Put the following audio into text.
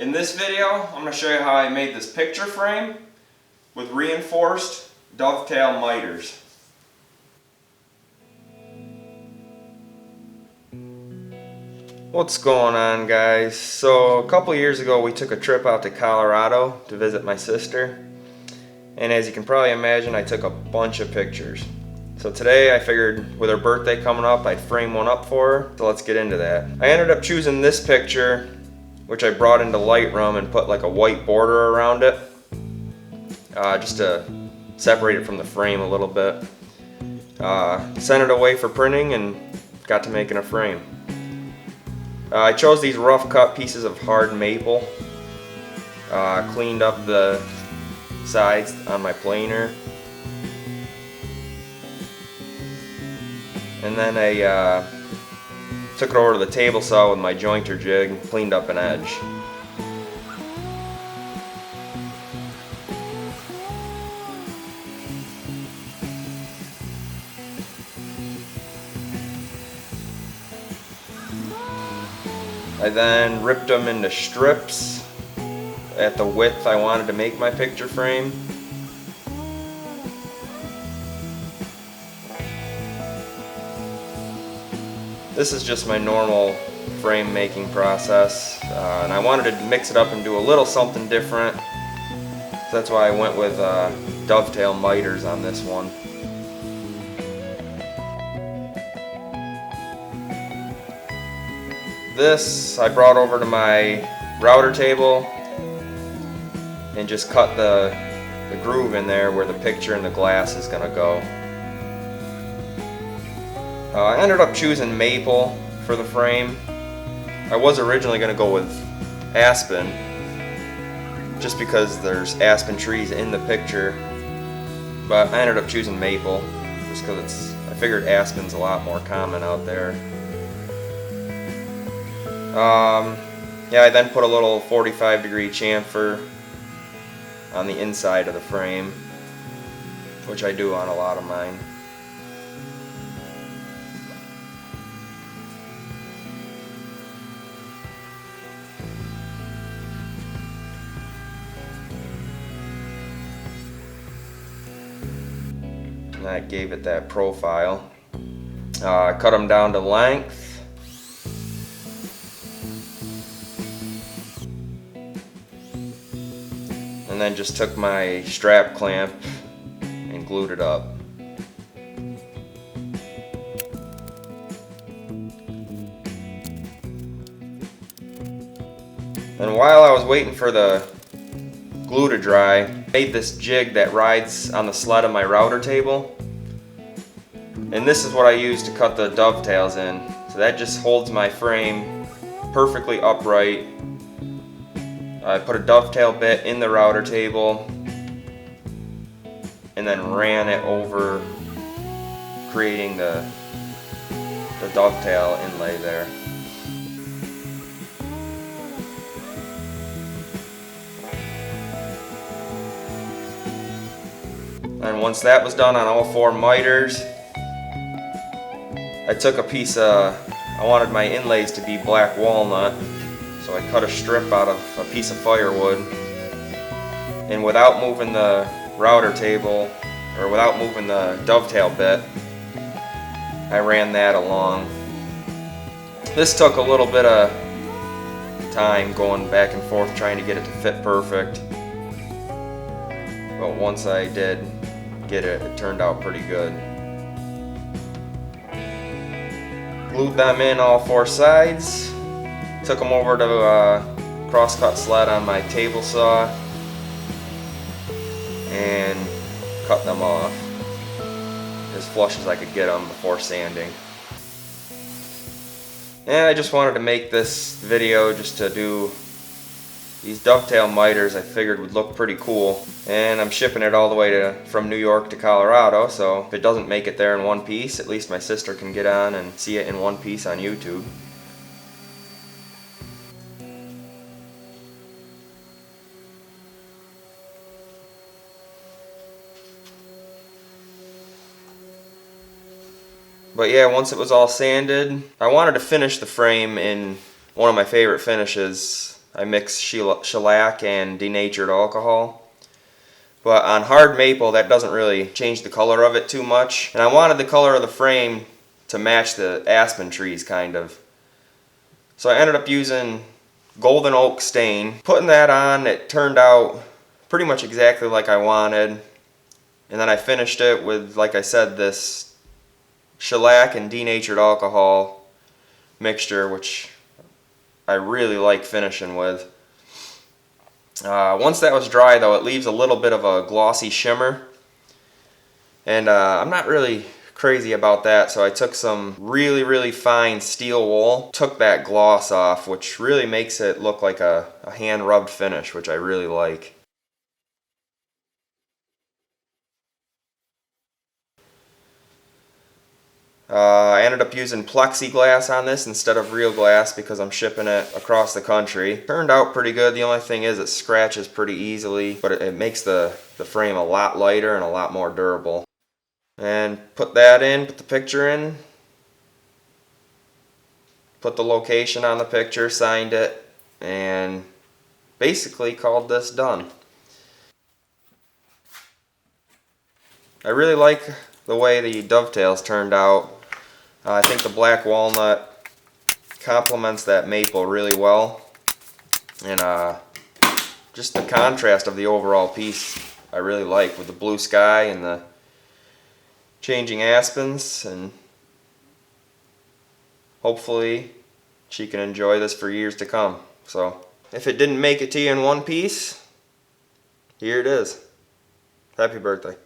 In this video, I'm going to show you how I made this picture frame with reinforced dovetail miters. What's going on, guys? So a couple years ago we took a trip out to Colorado to visit my sister, and as you can probably imagine, I took a bunch of pictures. So today I figured with her birthday coming up, I'd frame one up for her, so let's get into that. I ended up choosing this picture, which I brought into Lightroom and put like a white border around it, just to separate it from the frame a little bit. Sent it away for printing and got to making a frame. I chose these rough cut pieces of hard maple, cleaned up the sides on my planer, and then I took it over to the table saw with my jointer jig, cleaned up an edge. I then ripped them into strips at the width I wanted to make my picture frame. This is just my normal frame making process, and I wanted to mix it up and do a little something different. So that's why I went with dovetail miters on this one. This I brought over to my router table and just cut the groove in there where the picture and the glass is going to go. I ended up choosing maple for the frame. I was originally going to go with aspen just because there's aspen trees in the picture, but I ended up choosing maple just because I figured aspen's a lot more common out there. Yeah, I then put a little 45-degree chamfer on the inside of the frame, which I do on a lot of mine. And that gave it that profile. I cut them down to length. And then just took my strap clamp and glued it up. And while I was waiting for the glue to dry, I made this jig that rides on the sled of my router table. And this is what I use to cut the dovetails in. So that just holds my frame perfectly upright. I put a dovetail bit in the router table and then ran it over, creating the dovetail inlay there. And once that was done on all four miters, I took a piece of, I wanted my inlays to be black walnut. So I cut a strip out of a piece of firewood, and without moving the router table, or without moving the dovetail bit, I ran that along. This took a little bit of time going back and forth trying to get it to fit perfect, but once I did get it, it turned out pretty good. Glued them in all four sides. Took them over to a crosscut sled on my table saw and cut them off as flush as I could get them before sanding. And I just wanted to make this video just to do these dovetail miters. I figured would look pretty cool, and I'm shipping it all the way from New York to Colorado, so if it doesn't make it there in one piece, at least my sister can get on and see it in one piece on YouTube. But yeah, once it was all sanded, I wanted to finish the frame in one of my favorite finishes, I mix shellac and denatured alcohol. But on hard maple, that doesn't really change the color of it too much. And I wanted the color of the frame to match the aspen trees, kind of. So I ended up using golden oak stain. Putting that on, it turned out pretty much exactly like I wanted. And then I finished it with, like I said, this shellac and denatured alcohol mixture, which I really like finishing with. Once that was dry though, it leaves a little bit of a glossy shimmer. And I'm not really crazy about that, so I took some really fine steel wool, took that gloss off, which really makes it look like a hand rubbed finish, which I really like. I ended up using plexiglass on this instead of real glass because I'm shipping it across the country. Turned out pretty good. The only thing is it scratches pretty easily, but it makes the frame a lot lighter and a lot more durable. And put that in, put the picture in, put the location on the picture, signed it, and basically called this done. I really like the way the dovetails turned out. I think the black walnut complements that maple really well, and just the contrast of the overall piece I really like, with the blue sky and the changing aspens, and hopefully she can enjoy this for years to come. So if it didn't make it to you in one piece, here it is. Happy birthday.